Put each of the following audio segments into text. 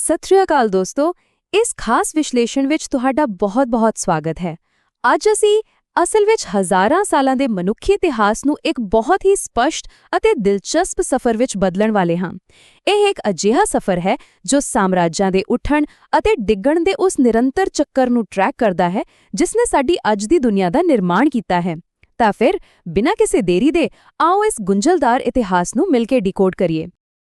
ਸਤਿ ਸ਼੍ਰੀ ਅਕਾਲ ਦੋਸਤੋ, ਇਸ ਖਾਸ ਵਿਸ਼ਲੇਸ਼ਣ ਵਿੱਚ ਤੁਹਾਡਾ ਬਹੁਤ-ਬਹੁਤ ਸਵਾਗਤ ਹੈ। ਅੱਜ ਅਸੀਂ ਅਸਲ ਵਿੱਚ ਹਜ਼ਾਰਾਂ ਸਾਲਾਂ ਦੇ ਮਨੁੱਖੀ ਇਤਿਹਾਸ ਨੂੰ ਇੱਕ ਬਹੁਤ ਹੀ ਸਪਸ਼ਟ ਅਤੇ ਦਿਲਚਸਪ ਸਫ਼ਰ ਵਿੱਚ ਬਦਲਣ ਵਾਲੇ ਹਾਂ। ਇਹ ਇੱਕ ਅਜਿਹਾ ਸਫ਼ਰ ਹੈ ਜੋ ਸਾਮਰਾਜਾਂ ਦੇ ਉੱਠਣ ਅਤੇ ਡਿੱਗਣ ਦੇ ਉਸ ਨਿਰੰਤਰ ਚੱਕਰ ਨੂੰ ਟਰੈਕ ਕਰਦਾ ਹੈ ਜਿਸ ਨੇ ਸਾਡੀ ਅੱਜ ਦੀ ਦੁਨੀਆ ਦਾ ਨਿਰਮਾਣ ਕੀਤਾ ਹੈ। ਤਾਂ ਫਿਰ ਬਿਨਾਂ ਕਿਸੇ ਦੇਰੀ ਦੇ ਆਓ ਇਸ ਗੁੰਝਲਦਾਰ ਇਤਿਹਾਸ ਨੂੰ ਮਿਲ ਕੇ ਡੀਕੋਡ ਕਰੀਏ।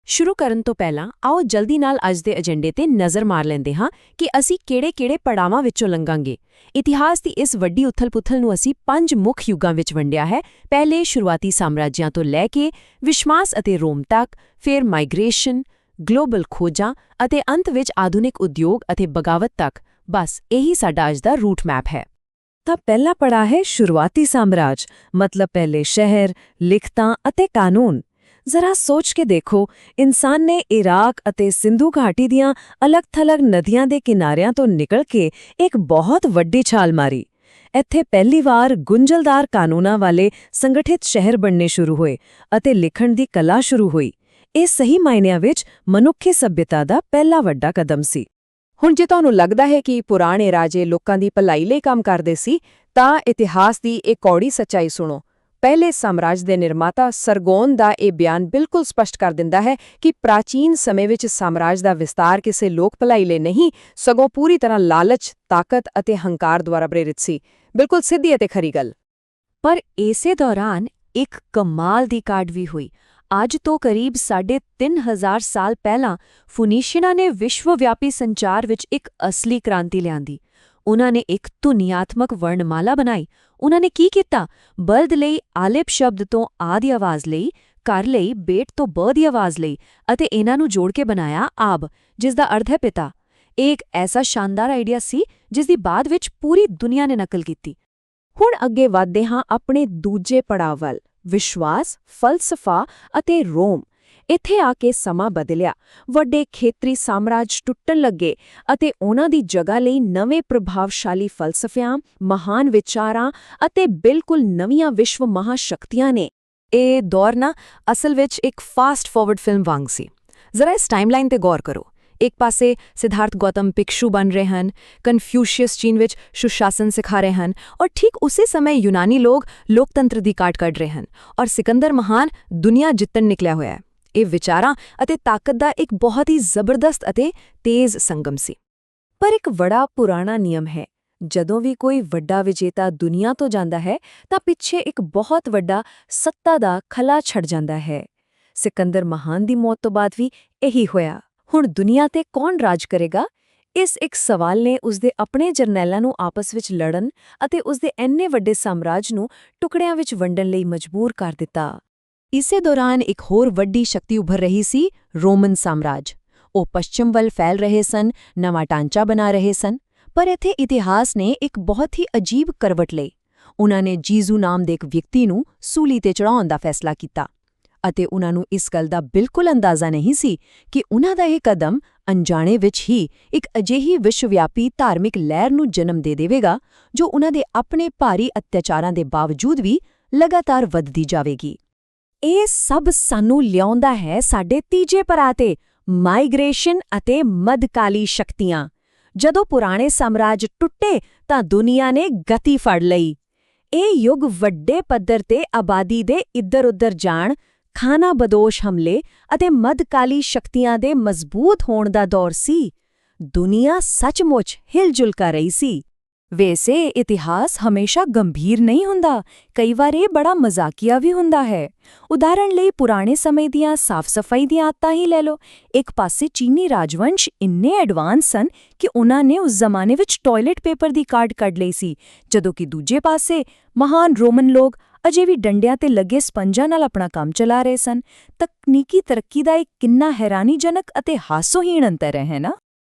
ਸ਼ੁਰੂ ਕਰਨ ਤੋਂ ਪਹਿਲਾਂ ਆਓ ਜਲਦੀ ਨਾਲ ਅੱਜ ਦੇ ਏਜੰਡੇ ਤੇ ਨਜ਼ਰ ਮਾਰ ਲੈਂਦੇ ਹਾਂ ਕਿ ਅਸੀਂ ਕਿਹੜੇ-ਕਿਹੜੇ ਪੜਾਵਾਂ ਵਿੱਚੋਂ ਲੰਘਾਂਗੇ। ਇਤਿਹਾਸ ਦੀ ਇਸ ਵੱਡੀ ਉਥਲ-ਪੁਥਲ ਨੂੰ ਅਸੀਂ 5 ਮੁੱਖ ਯੁੱਗਾਂ ਵਿੱਚ ਵੰਡਿਆ ਹੈ। ਪਹਿਲੇ ਸ਼ੁਰੂਆਤੀ ਸਾਮਰਾਜਿਆਂ ਤੋਂ ਲੈ ਕੇ ਵਿਸ਼ਵਾਸ ਅਤੇ ਰੋਮ ਤੱਕ, ਫਿਰ ਮਾਈਗ੍ਰੇਸ਼ਨ, ਗਲੋਬਲ ਖੋਜਾਂ ਅਤੇ ਅੰਤ ਵਿੱਚ ਆਧੁਨਿਕ ਉਦਯੋਗ ਅਤੇ ਬਗਾਵਤ ਤੱਕ। ਬਸ ਇਹੀ ਸਾਡਾ ਅੱਜ ਦਾ ਰੂਟ ਮੈਪ ਹੈ। ਤਾਂ ਪਹਿਲਾ ਪੜਾਅ ਹੈ ਸ਼ੁਰੂਆਤੀ ਸਾਮਰਾਜ, ਮਤਲਬ ਪਹਿਲੇ ਸ਼ਹਿਰ, ਲਿਖਤਾਂ ਅਤੇ ਕਾਨੂੰਨ। ਜ਼ਰਾ ਸੋਚ ਕੇ ਦੇਖੋ, ਇਨਸਾਨ ਨੇ ਇਰਾਕ ਅਤੇ ਸਿੰਧੂ ਘਾਟੀ ਦੀਆਂ ਅਲੱਗ-ਥਲੱਗ ਨਦੀਆਂ ਦੇ ਕਿਨਾਰਿਆਂ ਤੋਂ ਨਿਕਲ ਕੇ ਇੱਕ ਬਹੁਤ ਵੱਡੀ ਛਾਲ ਮਾਰੀ। ਇੱਥੇ ਪਹਿਲੀ ਵਾਰ ਗੁੰਝਲਦਾਰ ਕਾਨੂੰਨਾਂ ਵਾਲੇ ਸੰਗਠਿਤ ਸ਼ਹਿਰ ਬਣਨੇ ਸ਼ੁਰੂ ਹੋਏ ਅਤੇ ਲਿਖਣ ਦੀ ਕਲਾ ਸ਼ੁਰੂ ਹੋਈ। ਇਹ ਸਹੀ ਮਾਇਨਿਆਂ ਵਿੱਚ ਮਨੁੱਖੀ ਸੱਭਿਅਤਾ ਦਾ ਪਹਿਲਾ ਵੱਡਾ ਕਦਮ ਸੀ। ਹੁਣ ਜੇ ਤੁਹਾਨੂੰ ਲੱਗਦਾ ਹੈ ਕਿ ਪੁਰਾਣੇ ਰਾਜੇ ਲੋਕਾਂ ਦੀ ਭਲਾਈ ਲਈ ਕੰਮ ਕਰਦੇ ਸੀ, ਤਾਂ ਇਤਿਹਾਸ ਦੀ ਇੱਕ ਕੌੜੀ ਸੱਚਾਈ ਸੁਣੋ। ਪਹਿਲੇ ਸਾਮਰਾਜ ਦੇ ਨਿਰਮਾਤਾ ਸਰਗੋਨ ਦਾ ਇਹ ਬਿਆਨ ਬਿਲਕੁਲ ਸਪਸ਼ਟ ਕਰ ਦਿੰਦਾ ਹੈ ਕਿ ਪ੍ਰਾਚੀਨ ਸਮੇਂ ਵਿੱਚ ਸਾਮਰਾਜ ਦਾ ਵਿਸਤਾਰ ਕਿਸੇ ਲੋਕ ਭਲਾਈ ਲਈ ਨਹੀਂ, ਸਗੋਂ ਪੂਰੀ ਤਰ੍ਹਾਂ ਲਾਲਚ, ਤਾਕਤ ਅਤੇ ਹੰਕਾਰ ਦੁਆਰਾ ਪ੍ਰੇਰਿਤ ਸੀ। ਬਿਲਕੁਲ ਸਿੱਧੀ ਅਤੇ ਖਰੀ ਗੱਲ। ਪਰ ਇਸੇ ਦੌਰਾਨ ਇੱਕ ਕਮਾਲ ਦੀ ਕਾਢ ਵੀ ਹੋਈ। ਅੱਜ ਤੋਂ ਕਰੀਬ 3,500 ਸਾਲ ਪਹਿਲਾਂ ਫੋਨੀਸ਼ੀਅਨਾਂ ਨੇ ਵਿਸ਼ਵਵਿਆਪੀ ਸੰਚਾਰ ਵਿੱਚ ਇੱਕ ਅਸਲੀ ਕ੍ਰਾਂਤੀ ਲਿਆਂਦੀ। ਉਨ੍ਹਾਂ ਨੇ ਇੱਕ ਧੁਨੀਆਤਮਕ ਵਰਣਮਾਲਾ ਬਣਾਈ। ਉਨ੍ਹਾਂ ਨੇ ਕੀ ਕੀਤਾ? ਬਲਦ ਲਈ ਆਲਿਪ ਸ਼ਬਦ ਤੋਂ ਆ ਦੀ ਆਵਾਜ਼ ਲਈ, ਘਰ ਲਈ ਬੇਟ ਤੋਂ ਬ ਦੀ ਆਵਾਜ਼ ਲਈ ਅਤੇ ਇਹਨਾਂ ਨੂੰ ਜੋੜ ਕੇ ਬਣਾਇਆ ਆਬ, ਜਿਸ ਦਾ ਅਰਥ ਹੈ ਪਿਤਾ। ਇਹ ਇੱਕ ਐਸਾ ਸ਼ਾਨਦਾਰ ਆਈਡੀਆ ਸੀ ਜਿਸ ਦੀ ਬਾਅਦ ਵਿੱਚ ਪੂਰੀ ਦੁਨੀਆ ਨੇ ਨਕਲ ਕੀਤੀ। ਹੁਣ ਅੱਗੇ ਵਧਦੇ ਹਾਂ ਆਪਣੇ ਦੂਜੇ ਪੜਾਅ ਵੱਲ, ਵਿਸ਼ਵਾਸ, ਫਲਸਫਾ ਅਤੇ ਰੋਮ। ਇੱਥੇ ਆ ਕੇ ਸਮਾਂ ਬਦਲਿਆ। ਵੱਡੇ ਖੇਤਰੀ ਸਾਮਰਾਜ ਟੁੱਟਣ ਲੱਗੇ ਅਤੇ ਉਹਨਾਂ ਦੀ ਜਗ੍ਹਾ ਲਈ ਨਵੇਂ ਪ੍ਰਭਾਵਸ਼ਾਲੀ ਫਲਸਫਿਆਂ, ਮਹਾਨ ਵਿਚਾਰਾਂ ਅਤੇ ਬਿਲਕੁਲ ਨਵੀਆਂ ਵਿਸ਼ਵ ਮਹਾਸ਼ਕਤੀਆਂ ਨੇ। ਇਹ ਦੌਰ ਨਾ ਅਸਲ ਵਿੱਚ ਇੱਕ ਫਾਸਟ ਫਾਰਵਰਡ ਫਿਲਮ ਵਾਂਗ ਸੀ। ਜ਼ਰਾ ਇਸ ਟਾਈਮਲਾਈਨ ਤੇ ਗੌਰ ਕਰੋ। ਇੱਕ ਪਾਸੇ ਸਿਧਾਰਥ ਗੌਤਮ ਭਿਕਸ਼ੂ ਬਣ ਰਹੇ ਹਨ, ਕਨਫਿਊਸ਼ੀਅਸ ਚੀਨ ਵਿੱਚ ਸੁਸ਼ਾਸਨ ਸਿਖਾ ਰਹੇ ਹਨ, ਔਰ ਠੀਕ ਉਸੇ ਸਮੇਂ ਯੂਨਾਨੀ ਲੋਕ ਲੋਕਤੰਤਰ ਦੀ ਕਾਟ ਕੱਢ ਰਹੇ ਹਨ, ਔਰ ਸਿਕੰਦਰ ਮਹਾਨ ਦੁਨੀਆ ਜਿੱਤਣ ਨਿਕਲਿਆ ਹੋਇਆ ਹੈ। ਇਹ ਵਿਚਾਰਾਂ ਅਤੇ ਤਾਕਤ ਦਾ ਇੱਕ ਬਹੁਤ ਹੀ ਜ਼ਬਰਦਸਤ ਅਤੇ ਤੇਜ਼ ਸੰਗਮ ਸੀ। ਪਰ ਇੱਕ ਬੜਾ ਪੁਰਾਣਾ ਨਿਯਮ ਹੈ, ਜਦੋਂ ਵੀ ਕੋਈ ਵੱਡਾ ਵਿਜੇਤਾ ਦੁਨੀਆ ਤੋਂ ਜਾਂਦਾ ਹੈ ਤਾਂ ਪਿੱਛੇ ਇੱਕ ਬਹੁਤ ਵੱਡਾ ਸੱਤਾ ਦਾ ਖਲਾ ਛੱਡ ਜਾਂਦਾ ਹੈ। ਸਿਕੰਦਰ ਮਹਾਨ ਦੀ ਮੌਤ ਤੋਂ ਬਾਅਦ ਵੀ ਇਹੀ ਹੋਇਆ। ਹੁਣ ਦੁਨੀਆ ਤੇ ਕੌਣ ਰਾਜ ਕਰੇਗਾ? ਇਸ ਇੱਕ ਸਵਾਲ ਨੇ ਉਸਦੇ ਆਪਣੇ ਜਰਨੈਲਾਂ ਨੂੰ ਆਪਸ ਵਿੱਚ ਲੜਨ ਅਤੇ ਉਸਦੇ ਇੰਨੇ ਵੱਡੇ ਸਾਮਰਾਜ ਨੂੰ ਟੁਕੜਿਆਂ ਵਿੱਚ ਵੰਡਣ ਲਈ ਮਜਬੂਰ ਕਰ ਦਿੱਤਾ। ਇਸੇ ਦੌਰਾਨ ਇੱਕ ਹੋਰ ਵੱਡੀ ਸ਼ਕਤੀ ਉੱਭਰ ਰਹੀ ਸੀ, ਰੋਮਨ ਸਾਮਰਾਜ। ਉਹ ਪੱਛਮ ਵੱਲ ਫੈਲ ਰਹੇ ਸਨ, ਨਵਾਂ ਢਾਂਚਾ ਬਣਾ ਰਹੇ ਸਨ। ਪਰ ਇੱਥੇ ਇਤਿਹਾਸ ਨੇ ਇੱਕ ਬਹੁਤ ਹੀ ਅਜੀਬ ਕਰਵਟ ਲਈ। ਉਨ੍ਹਾਂ ਨੇ ਜੀਜ਼ੂ ਨਾਮ ਦੇ ਇੱਕ ਵਿਅਕਤੀ ਨੂੰ ਸੂਲੀ ਤੇ ਚੜਾਉਣ ਦਾ ਫੈਸਲਾ ਕੀਤਾ ਅਤੇ ਉਨ੍ਹਾਂ ਨੂੰ ਇਸ ਗੱਲ ਦਾ ਬਿਲਕੁਲ ਅੰਦਾਜ਼ਾ ਨਹੀਂ ਸੀ ਕਿ ਉਨ੍ਹਾਂ ਦਾ ਇਹ ਕਦਮ ਅਣਜਾਣੇ ਵਿੱਚ ਹੀ ਇੱਕ ਅਜਿਹੀ ਵਿਸ਼ਵਵਿਆਪੀ ਧਾਰਮਿਕ ਲਹਿਰ ਨੂੰ ਜਨਮ ਦੇ ਦੇਵੇਗਾ ਜੋ ਉਨ੍ਹਾਂ ਦੇ ਆਪਣੇ ਭਾਰੀ ਅਤਿਆਚਾਰਾਂ ਦੇ ਬਾਵਜੂਦ ਵੀ ਲਗਾਤਾਰ ਵੱਧਦੀ ਜਾਵੇਗੀ। ਇਹ ਸਭ ਸਾਨੂੰ ਲਿਆਉਂਦਾ ਹੈ ਸਾਡੇ ਤੀਜੇ ਪੜਾਅ ਤੇ, ਮਾਈਗ੍ਰੇਸ਼ਨ ਅਤੇ ਮੱਧਕਾਲੀ ਸ਼ਕਤੀਆਂ। ਜਦੋਂ ਪੁਰਾਣੇ ਸਾਮਰਾਜ ਟੁੱਟੇ ਤਾਂ ਦੁਨੀਆ ਨੇ ਗਤੀ ਫੜ ਲਈ। ਇਹ ਯੁੱਗ ਵੱਡੇ ਪੱਧਰ ਤੇ ਆਬਾਦੀ ਦੇ ਇੱਧਰ-ਉੱਧਰ ਜਾਣ, ਖਾਨਾਬਦੋਸ਼ ਹਮਲੇ ਅਤੇ ਮੱਧਕਾਲੀ ਸ਼ਕਤੀਆਂ ਦੇ ਮਜ਼ਬੂਤ ਹੋਣ ਦਾ ਦੌਰ ਸੀ। ਦੁਨੀਆ ਸੱਚਮੁੱਚ ਹਿਲ-ਜੁਲ ਕਰ ਰਹੀ ਸੀ। ਵੈਸੇ ਇਤਿਹਾਸ ਹਮੇਸ਼ਾ ਗੰਭੀਰ ਨਹੀਂ ਹੁੰਦਾ, ਕਈ ਵਾਰ ਇਹ ਬੜਾ ਮਜ਼ਾਕੀਆ ਵੀ ਹੁੰਦਾ ਹੈ। ਉਦਾਹਰਣ ਲਈ ਪੁਰਾਣੇ ਸਮੇਂ ਦੀਆਂ ਸਾਫ਼-ਸਫਾਈ ਦੀਆਂ ਆਦਤਾਂ ਹੀ ਲੈ ਲਓ। ਇੱਕ ਪਾਸੇ ਚੀਨੀ ਰਾਜਵੰਸ਼ ਇੰਨੇ ਐਡਵਾਂਸ ਸਨ ਕਿ ਉਨ੍ਹਾਂ ਨੇ ਉਸ ਜ਼ਮਾਨੇ ਵਿੱਚ ਟਾਇਲਟ ਪੇਪਰ ਦੀ ਕਾਢ ਕੱਢ ਲਈ ਸੀ, ਜਦੋਂ ਕਿ ਦੂਜੇ ਪਾਸੇ ਮਹਾਨ ਰੋਮਨ ਲੋਕ ਅਜੇ ਵੀ ਡੰਡਿਆਂ ਤੇ ਲੱਗੇ ਸਪੰਜਾਂ ਨਾਲ ਆਪਣਾ ਕੰਮ ਚਲਾ ਰਹੇ ਸਨ। ਤਕਨੀਕੀ ਤਰੱਕੀ ਦਾ ਇੱਕ ਕਿੰਨਾ ਹੈਰਾਨੀਜਨਕ ਅਤੇ ਹਾਸੋਹੀਣ ਅੰਤਰ ਹੈ ਨਾ।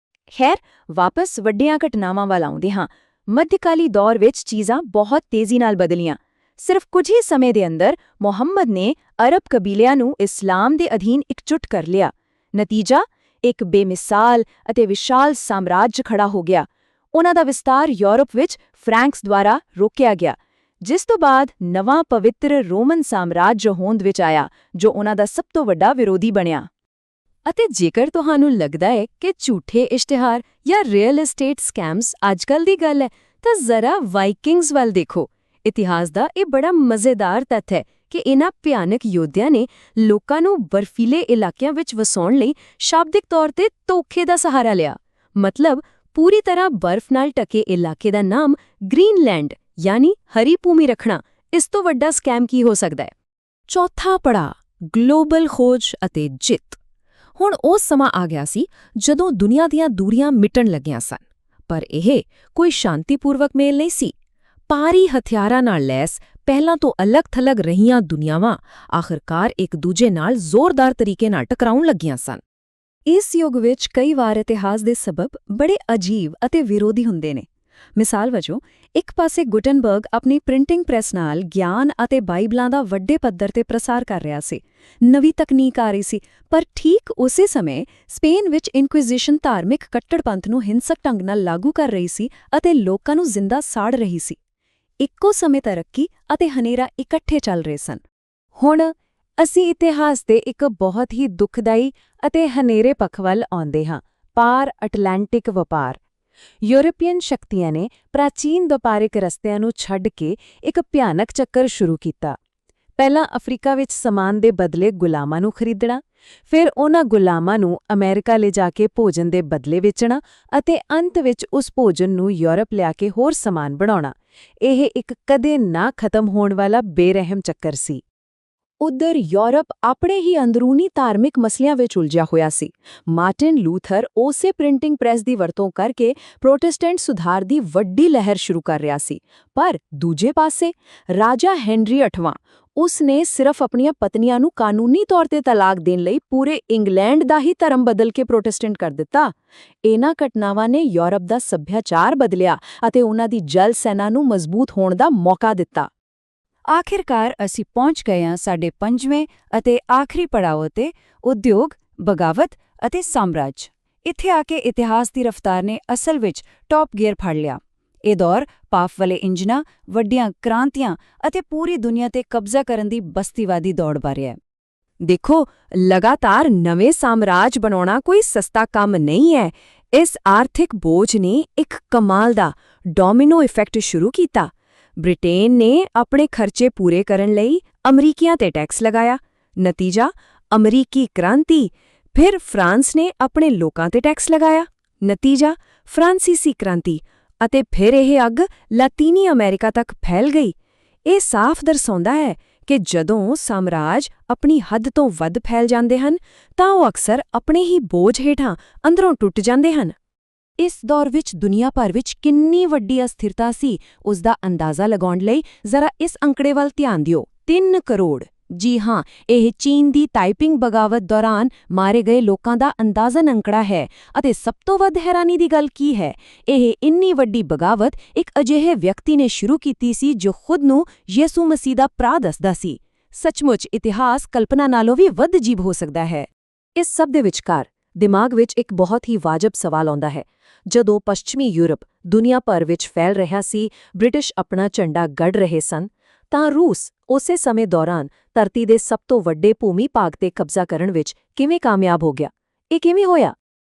ਖੈਰ, ਵਾਪਸ ਵੱਡੀਆਂ ਘਟਨਾਵਾਂ ਵੱਲ ਆਉਂਦੇ ਹਾਂ। ਮੱਧਕਾਲੀ ਦੌਰ ਵਿੱਚ ਚੀਜ਼ਾਂ ਬਹੁਤ ਤੇਜ਼ੀ ਨਾਲ ਬਦਲੀਆਂ। ਸਿਰਫ ਕੁਝ ਹੀ ਸਮੇਂ ਦੇ ਅੰਦਰ ਮੁਹੰਮਦ ਨੇ ਅਰਬ ਕਬੀਲਿਆਂ ਨੂੰ ਇਸਲਾਮ ਦੇ ਅਧੀਨ ਇਕਜੁੱਟ ਕਰ ਲਿਆ। ਨਤੀਜਾ, ਇੱਕ ਬੇਮਿਸਾਲ ਅਤੇ ਵਿਸ਼ਾਲ ਸਾਮਰਾਜ ਖੜਾ ਹੋ ਗਿਆ। ਉਨ੍ਹਾਂ ਦਾ ਵਿਸਤਾਰ ਯੂਰਪ ਵਿੱਚ ਫ੍ਰੈਂਕਸ ਦੁਆਰਾ ਰੋਕਿਆ ਗਿਆ, ਜਿਸ ਤੋਂ ਬਾਅਦ ਨਵਾਂ ਪਵਿੱਤਰ ਰੋਮਨ ਸਾਮਰਾਜ ਹੋਂਦ ਵਿੱਚ ਆਇਆ, ਜੋ ਉਨ੍ਹਾਂ ਦਾ ਸਭ ਤੋਂ ਵੱਡਾ ਵਿਰੋਧੀ ਬਣਿਆ। ਅਤੇ ਜੇਕਰ ਤੁਹਾਨੂੰ ਲੱਗਦਾ ਹੈ ਕਿ ਝੂਠੇ ਇਸ਼ਤਿਹਾਰ ਜਾਂ ਰੀਅਲ ਏਸਟੇਟ ਸਕੈਮਸ ਅੱਜਕੱਲ ਦੀ ਗੱਲ ਹੈ, ਤਾਂ ਜ਼ਰਾ ਵਾਈਕਿੰਗਸ ਵੱਲ ਦੇਖੋ। ਇਤਿਹਾਸ ਦਾ ਇਹ ਬੜਾ ਮਜ਼ੇਦਾਰ ਤੱਥ ਹੈ ਕਿ ਇਹਨਾਂ ਭਿਆਨਕ ਯੋਧਿਆਂ ਨੇ ਲੋਕਾਂ ਨੂੰ ਬਰਫੀਲੇ ਇਲਾਕਿਆਂ ਵਿੱਚ ਵਸਾਉਣ ਲਈ ਸ਼ਾਬਦਿਕ ਤੌਰ ਤੇ ਧੋਖੇ ਦਾ ਸਹਾਰਾ ਲਿਆ। ਮਤਲਬ ਪੂਰੀ ਤਰ੍ਹਾਂ ਬਰਫ਼ ਨਾਲ ਢਕੇ ਇਲਾਕੇ ਦਾ ਨਾਮ ਗ੍ਰੀਨਲੈਂਡ ਯਾਨੀ ਹਰੀ ਭੂਮੀ ਰੱਖਣਾ, ਇਸ ਤੋਂ ਵੱਡਾ ਸਕੈਮ ਕੀ ਹੋ ਸਕਦਾ ਹੈ। ਚੌਥਾ ਪੜਾਅ, ਗਲੋਬਲ ਖੋਜ ਅਤੇ ਜਿੱਤ। ਹੁਣ ਉਹ ਸਮਾਂ ਆ ਗਿਆ ਸੀ ਜਦੋਂ ਦੁਨੀਆ ਦੀਆਂ ਦੂਰੀਆਂ ਮਿਟਣ ਲੱਗੀਆਂ ਸਨ, ਪਰ ਇਹ ਕੋਈ ਸ਼ਾਂਤੀਪੂਰਵਕ ਮੇਲ ਨਹੀਂ ਸੀ। ਭਾਰੀ ਹਥਿਆਰਾਂ ਨਾਲ ਲੈਸ ਪਹਿਲਾਂ ਤੋਂ ਅਲੱਗ-ਥਲੱਗ ਰਹੀਆਂ ਦੁਨੀਆਵਾਂ ਆਖਰਕਾਰ ਇੱਕ ਦੂਜੇ ਨਾਲ ਜ਼ੋਰਦਾਰ ਤਰੀਕੇ ਨਾਲ ਟਕਰਾਉਣ ਲੱਗੀਆਂ ਸਨ। ਇਸ ਯੁੱਗ ਵਿੱਚ ਕਈ ਵਾਰ ਇਤਿਹਾਸ ਦੇ ਸਬਬ ਬੜੇ ਅਜੀਬ ਅਤੇ ਵਿਰੋਧੀ ਹੁੰਦੇ ਨੇ। ਮਿਸਾਲ ਵਜੋਂ, ਇੱਕ ਪਾਸੇ ਗੁਟਨਬਰਗ ਆਪਣੀ ਪ੍ਰਿੰਟਿੰਗ ਪ੍ਰੈਸ ਨਾਲ ਗਿਆਨ ਅਤੇ ਬਾਈਬਲਾਂ ਦਾ ਵੱਡੇ ਪੱਧਰ ਤੇ ਪ੍ਰਸਾਰ ਕਰ ਰਿਹਾ ਸੀ। ਨਵੀਂ ਤਕਨੀਕ ਆ ਰਹੀ ਸੀ, ਪਰ ਠੀਕ ਉਸੇ ਸਮੇਂ ਸਪੇਨ ਵਿੱਚ ਇਨਕੁਇਜ਼ੀਸ਼ਨ ਧਾਰਮਿਕ ਕੱਟੜਪੰਥ ਨੂੰ ਹਿੰਸਕ ਢੰਗ ਨਾਲ ਲਾਗੂ ਕਰ ਰਹੀ ਸੀ ਅਤੇ ਲੋਕਾਂ ਨੂੰ ਜ਼ਿੰਦਾ ਸਾੜ ਰਹੀ ਸੀ। ਇੱਕੋ ਸਮੇਂ ਤਰੱਕੀ ਅਤੇ ਹਨੇਰਾ ਇਕੱਠੇ ਚੱਲ ਰਹੇ ਸਨ। ਹੁਣ ਅਸੀਂ ਇਤਿਹਾਸ ਦੇ ਇੱਕ ਬਹੁਤ ਹੀ ਦੁਖਦਾਈ ਅਤੇ ਹਨੇਰੇ ਪੱਖ ਵੱਲ ਆਉਂਦੇ ਹਾਂ, ਪਾਰ ਅਟਲਾਂਟਿਕ ਵਪਾਰ। ਯੂਰਪੀਅਨ ਸ਼ਕਤੀਆਂ ਨੇ ਪ੍ਰਾਚੀਨ ਵਪਾਰਿਕ ਰਸਤਿਆਂ ਨੂੰ ਛੱਡ ਕੇ ਇੱਕ ਭਿਆਨਕ ਚੱਕਰ ਸ਼ੁਰੂ ਕੀਤਾ। ਪਹਿਲਾਂ ਅਫਰੀਕਾ ਵਿੱਚ ਸਮਾਨ ਦੇ ਬਦਲੇ ਗੁਲਾਮਾਂ ਨੂੰ ਖਰੀਦਣਾ, ਫਿਰ ਉਹਨਾਂ ਗੁਲਾਮਾਂ ਨੂੰ ਅਮਰੀਕਾ ਲਿਜਾ ਕੇ ਭੋਜਨ ਦੇ ਬਦਲੇ ਵੇਚਣਾ ਅਤੇ ਅੰਤ ਵਿੱਚ ਉਸ ਭੋਜਨ ਨੂੰ ਯੂਰਪ ਲਿਆ ਕੇ ਹੋਰ ਸਮਾਨ ਬਣਾਉਣਾ। ਇਹ ਇੱਕ ਕਦੇ ਨਾ ਖਤਮ ਹੋਣ ਵਾਲਾ ਬੇਰਹਿਮ ਚੱਕਰ ਸੀ। ਉੱਧਰ ਯੂਰਪ ਆਪਣੇ ਹੀ ਅੰਦਰੂਨੀ ਧਾਰਮਿਕ ਮਸਲਿਆਂ ਵਿੱਚ ਉਲਝਿਆ ਹੋਇਆ ਸੀ। ਮਾਰਟਿਨ ਲੂਥਰ ਉਸੇ ਪ੍ਰਿੰਟਿੰਗ ਪ੍ਰੈਸ ਦੀ ਵਰਤੋਂ ਕਰਕੇ ਪ੍ਰੋਟੈਸਟੈਂਟ ਸੁਧਾਰ ਦੀ ਵੱਡੀ ਲਹਿਰ ਸ਼ੁਰੂ ਕਰ ਰਿਹਾ ਸੀ। ਪਰ ਦੂਜੇ ਪਾਸੇ ਰਾਜਾ ਹੈਨਰੀ 8ਵਾਂ, ਉਸ ਨੇ ਸਿਰਫ ਆਪਣੀਆਂ ਪਤਨੀਆਂ ਨੂੰ ਕਾਨੂੰਨੀ ਤੌਰ ਤੇ ਤਲਾਕ ਦੇਣ ਲਈ ਪੂਰੇ ਇੰਗਲੈਂਡ ਦਾ ਹੀ ਧਰਮ ਬਦਲ ਕੇ ਪ੍ਰੋਟੈਸਟੈਂਟ ਕਰ ਦਿੱਤਾ। ਇਹਨਾਂ ਘਟਨਾਵਾਂ ਨੇ ਯੂਰਪ ਦਾ ਸੱਭਿਆਚਾਰ ਬਦਲਿਆ ਅਤੇ ਉਹਨਾਂ ਦੀ ਜਲ ਸੈਨਾ ਨੂੰ ਮਜ਼ਬੂਤ ਹੋਣ ਦਾ ਮੌਕਾ ਦਿੱਤਾ। ਆਖਿਰਕਾਰ ਅਸੀਂ ਪਹੁੰਚ ਗਏ ਹਾਂ ਸਾਡੇ ਪੰਜਵੇਂ ਅਤੇ ਆਖਰੀ ਪੜਾਅ ਤੇ, ਉਦਯੋਗ, ਬਗਾਵਤ ਅਤੇ ਸਾਮਰਾਜ। ਇੱਥੇ ਆ ਕੇ ਇਤਿਹਾਸ ਦੀ ਰਫ਼ਤਾਰ ਨੇ ਅਸਲ ਵਿੱਚ ਟੌਪ ਗੀਅਰ ਫੜ ਲਿਆ। ਇਹ ਦੌਰ ਪਾਫ ਵਾਲੇ ਇੰਜਨਾਂ, ਵੱਡੀਆਂ ਕ੍ਰਾਂਤੀਆਂ ਅਤੇ ਪੂਰੀ ਦੁਨੀਆ ਤੇ ਕਬਜ਼ਾ ਕਰਨ ਦੀ ਬਸਤੀਵਾਦੀ ਦੌੜ ਬਾਰੇ ਹੈ। ਦੇਖੋ, ਲਗਾਤਾਰ ਨਵੇਂ ਸਾਮਰਾਜ ਬਣਾਉਣਾ ਕੋਈ ਸਸਤਾ ਕੰਮ ਨਹੀਂ ਹੈ। ਇਸ ਆਰਥਿਕ ਬੋਝ ਨੇ ਇੱਕ ਕਮਾਲ ਦਾ ਡੋਮਿਨੋ ਇਫੈਕਟ ਸ਼ੁਰੂ ਕੀਤਾ। ਬ੍ਰਿਟੇਨ ਨੇ ਆਪਣੇ ਖਰਚੇ ਪੂਰੇ ਕਰਨ ਲਈ ਅਮਰੀਕੀਆਂ ਤੇ ਟੈਕਸ ਲਗਾਇਆ। ਨਤੀਜਾ ਅਮਰੀਕੀ ਕ੍ਰਾਂਤੀ। ਫਿਰ ਫਰਾਂਸ ਨੇ ਆਪਣੇ ਲੋਕਾਂ ਤੇ ਟੈਕਸ ਲਗਾਇਆ। ਨਤੀਜਾ ਫਰਾਂਸੀਸੀ ਕ੍ਰਾਂਤੀ। ਅਤੇ ਫਿਰ ਇਹ ਅੱਗ ਲਾਤੀਨੀ ਅਮਰੀਕਾ ਤੱਕ ਫੈਲ ਗਈ। ਇਹ ਸਾਫ਼ ਦਰਸਾਉਂਦਾ ਹੈ ਕਿ ਜਦੋਂ ਸਾਮਰਾਜ ਆਪਣੀ ਹੱਦ ਤੋਂ ਵੱਧ ਫੈਲ ਜਾਂਦੇ ਹਨ ਤਾਂ ਉਹ ਅਕਸਰ ਆਪਣੇ ਹੀ ਬੋਝ ਹੇਠਾਂ ਅੰਦਰੋਂ ਟੁੱਟ ਜਾਂਦੇ ਹਨ। ਇਸ ਦੌਰ ਵਿੱਚ ਦੁਨੀਆ ਭਰ ਵਿੱਚ ਕਿੰਨੀ ਵੱਡੀ ਅਸਥਿਰਤਾ ਸੀ, ਉਸ ਦਾ ਅੰਦਾਜ਼ਾ ਲਗਾਉਣ ਲਈ ਜ਼ਰਾ ਇਸ ਅੰਕੜੇ ਵੱਲ ਧਿਆਨ ਦਿਓ। 3 ਕਰੋੜ। ਜੀ ਹਾਂ, ਇਹ ਚੀਨ ਦੀ ਤਾਈਪਿੰਗ ਬਗਾਵਤ ਦੌਰਾਨ ਮਾਰੇ ਗਏ ਲੋਕਾਂ ਦਾ ਅੰਦਾਜ਼ਨ ਅੰਕੜਾ ਹੈ। ਅਤੇ ਸਭ ਤੋਂ ਵੱਧ ਹੈਰਾਨੀ ਦੀ ਗੱਲ ਕੀ ਹੈ, ਇਹ ਇੰਨੀ ਵੱਡੀ ਬਗਾਵਤ ਇੱਕ ਅਜਿਹੇ ਵਿਅਕਤੀ ਨੇ ਸ਼ੁਰੂ ਕੀਤੀ ਸੀ ਜੋ ਖੁਦ ਨੂੰ ਯਿਸੂ ਮਸੀਹ ਦਾ ਭਰਾ ਦੱਸਦਾ ਸੀ। ਸੱਚਮੁੱਚ ਇਤਿਹਾਸ ਕਲਪਨਾ ਨਾਲੋਂ ਵੀ ਵੱਧ ਅਜੀਬ ਹੋ ਸਕਦਾ ਹੈ। ਇਸ ਸਭ ਦੇ ਵਿਚਕਾਰ ਦਿਮਾਗ ਵਿੱਚ ਇੱਕ ਬਹੁਤ ਹੀ ਵਾਜਬ ਸਵਾਲ ਆਉਂਦਾ ਹੈ। ਜਦੋਂ ਪੱਛਮੀ ਯੂਰਪ ਦੁਨੀਆ ਭਰ ਵਿੱਚ ਫੈਲ ਰਿਹਾ ਸੀ, ਬ੍ਰਿਟਿਸ਼ ਆਪਣਾ ਝੰਡਾ ਗੱਡ ਰਹੇ ਸਨ, ਤਾਂ ਰੂਸ ਉਸੇ ਸਮੇਂ ਦੌਰਾਨ ਧਰਤੀ ਦੇ ਸਭ ਤੋਂ ਵੱਡੇ ਭੂਮੀ ਭਾਗ ਤੇ ਕਬਜ਼ਾ ਕਰਨ ਵਿੱਚ ਕਿਵੇਂ ਕਾਮਯਾਬ ਹੋ ਗਿਆ? ਇਹ ਕਿਵੇਂ ਹੋਇਆ?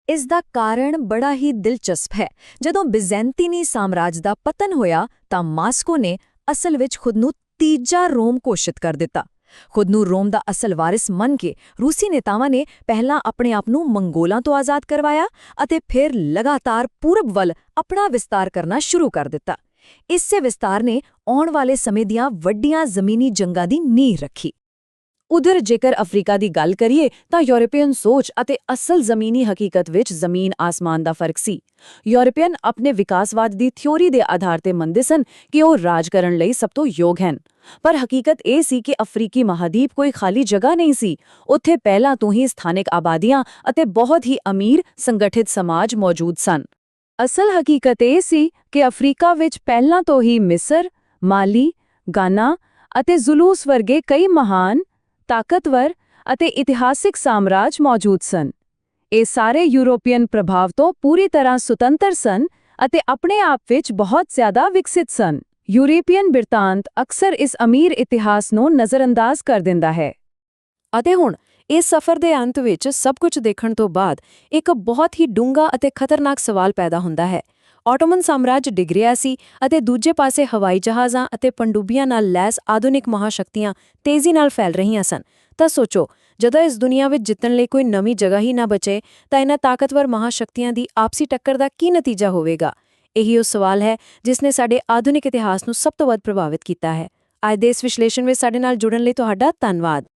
ਇਸ ਦਾ ਕਾਰਨ ਬੜਾ ਹੀ ਦਿਲਚਸਪ ਹੈ। ਜਦੋਂ ਬਿਜ਼ੈਂਤੀਨੀ ਸਾਮਰਾਜ ਦਾ ਪਤਨ ਹੋਇਆ ਤਾਂ ਮਾਸਕੋ ਨੇ ਅਸਲ ਵਿੱਚ ਖੁਦ ਨੂੰ ਤੀਜਾ ਰੋਮ ਘੋਸ਼ਿਤ ਕਰ ਦਿੱਤਾ। ਖੁਦ ਨੂੰ ਰੋਮ ਦਾ ਅਸਲ ਵਾਰਿਸ ਮੰਨ ਕੇ ਰੂਸੀ ਨੇਤਾਵਾਂ ਨੇ ਪਹਿਲਾਂ ਆਪਣੇ ਆਪ ਨੂੰ ਮੰਗੋਲਾਂ ਤੋਂ ਆਜ਼ਾਦ ਕਰਵਾਇਆ ਅਤੇ ਫਿਰ ਲਗਾਤਾਰ ਪੂਰਬ ਵੱਲ ਆਪਣਾ ਵਿਸਤਾਰ ਕਰਨਾ ਸ਼ੁਰੂ ਕਰ ਦਿੱਤਾ। ਇਸੇ ਵਿਸਤਾਰ ਨੇ ਆਉਣ ਵਾਲੇ ਸਮੇਂ ਦੀਆਂ ਵੱਡੀਆਂ ਜ਼ਮੀਨੀ ਜੰਗਾਂ ਦੀ ਨੀਂਹ ਰੱਖੀ। ਉਧਰ ਜੇਕਰ ਅਫਰੀਕਾ ਦੀ ਗੱਲ ਕਰੀਏ ਤਾਂ ਯੂਰਪੀਅਨ ਸੋਚ ਅਤੇ ਅਸਲ ਜ਼ਮੀਨੀ ਹਕੀਕਤ ਵਿੱਚ ਜ਼ਮੀਨ ਆਸਮਾਨ ਦਾ ਫਰਕ ਸੀ। ਯੂਰਪੀਅਨ ਆਪਣੇ ਵਿਕਾਸਵਾਦ ਦੀ ਥਿਊਰੀ ਦੇ ਆਧਾਰ ਤੇ ਮੰਨਦੇ ਸਨ ਕਿ ਉਹ ਰਾਜ ਕਰਨ ਲਈ ਸਭ ਤੋਂ ਯੋਗ ਹਨ। ਪਰ ਹਕੀਕਤ ਇਹ ਸੀ ਕਿ ਅਫਰੀਕੀ ਮਹਾਦੀਪ ਕੋਈ ਖਾਲੀ ਜਗ੍ਹਾ ਨਹੀਂ ਸੀ। ਉੱਥੇ ਪਹਿਲਾਂ ਤੋਂ ਹੀ ਸਥਾਨਕ ਆਬਾਦੀਆਂ ਅਤੇ ਬਹੁਤ ਹੀ ਅਮੀਰ ਸੰਗਠਿਤ ਸਮਾਜ ਮੌਜੂਦ ਸਨ। ਅਸਲ ਹਕੀਕਤ ਇਹ ਸੀ ਕਿ ਅਫਰੀਕਾ ਵਿੱਚ ਪਹਿਲਾਂ ਤੋਂ ਹੀ ਮਿਸਰ, ਮਾਲੀ, ਗਾਨਾ ਅਤੇ ਜ਼ੁਲੂਸ ਵਰਗੇ ਕਈ ਮਹਾਨ, ਤਾਕਤਵਰ ਅਤੇ ਇਤਿਹਾਸਿਕ ਸਾਮਰਾਜ ਮੌਜੂਦ ਸਨ। ਇਹ ਸਾਰੇ ਯੂਰੋਪੀਅਨ ਪ੍ਰਭਾਵ ਤੋਂ ਪੂਰੀ ਤਰ੍ਹਾਂ ਸੁਤੰਤਰ ਸਨ ਅਤੇ ਆਪਣੇ ਆਪ ਵਿੱਚ ਬਹੁਤ ਜ਼ਿਆਦਾ ਵਿਕਸਿਤ ਸਨ। ਯੂਰਪੀਅਨ ਬਿਰਤਾਂਤ ਅਕਸਰ ਇਸ ਅਮੀਰ ਇਤਿਹਾਸ ਨੂੰ ਨਜ਼ਰਅੰਦਾਜ਼ ਕਰ ਦਿੰਦਾ ਹੈ। ਅਤੇ ਹੁਣ ਇਸ ਸਫ਼ਰ ਦੇ ਅੰਤ ਵਿੱਚ ਸਭ ਕੁਝ ਦੇਖਣ ਤੋਂ ਬਾਅਦ ਇੱਕ ਬਹੁਤ ਹੀ ਡੂੰਘਾ ਅਤੇ ਖਤਰਨਾਕ ਸਵਾਲ ਪੈਦਾ ਹੁੰਦਾ ਹੈ। ਆਟੋਮਨ ਸਾਮਰਾਜ ਡਿੱਗ ਰਿਹਾ ਸੀ ਅਤੇ ਦੂਜੇ ਪਾਸੇ ਹਵਾਈ ਜਹਾਜ਼ਾਂ ਅਤੇ ਪਣਡੁੱਬੀਆਂ ਨਾਲ ਲੈਸ ਆਧੁਨਿਕ ਮਹਾਸ਼ਕਤੀਆਂ ਤੇਜ਼ੀ ਨਾਲ ਫੈਲ ਰਹੀਆਂ ਸਨ। ਤਾਂ ਸੋਚੋ, ਜਦੋਂ ਇਸ ਦੁਨੀਆ ਵਿੱਚ ਜਿੱਤਣ ਲਈ ਕੋਈ ਨਵੀਂ ਜਗ੍ਹਾ ਹੀ ਨਾ ਬਚੇ ਤਾਂ ਇਹਨਾਂ ਤਾਕਤਵਰ ਮਹਾਸ਼ਕਤੀਆਂ ਦੀ ਆਪਸੀ ਟੱਕਰ ਦਾ ਕੀ ਨਤੀਜਾ ਹੋਵੇਗਾ? ਇਹੀ ਉਹ ਸਵਾਲ ਹੈ ਜਿਸ ਨੇ ਸਾਡੇ ਆਧੁਨਿਕ ਇਤਿਹਾਸ ਨੂੰ ਸਭ ਤੋਂ ਵੱਧ ਪ੍ਰਭਾਵਿਤ ਕੀਤਾ ਹੈ। ਅੱਜ ਦੇ ਇਸ ਵਿਸ਼ਲੇਸ਼ਣ ਵਿੱਚ ਸਾਡੇ ਨਾਲ ਜੁੜਨ ਲਈ ਤੁਹਾਡਾ ਧੰਨਵਾਦ।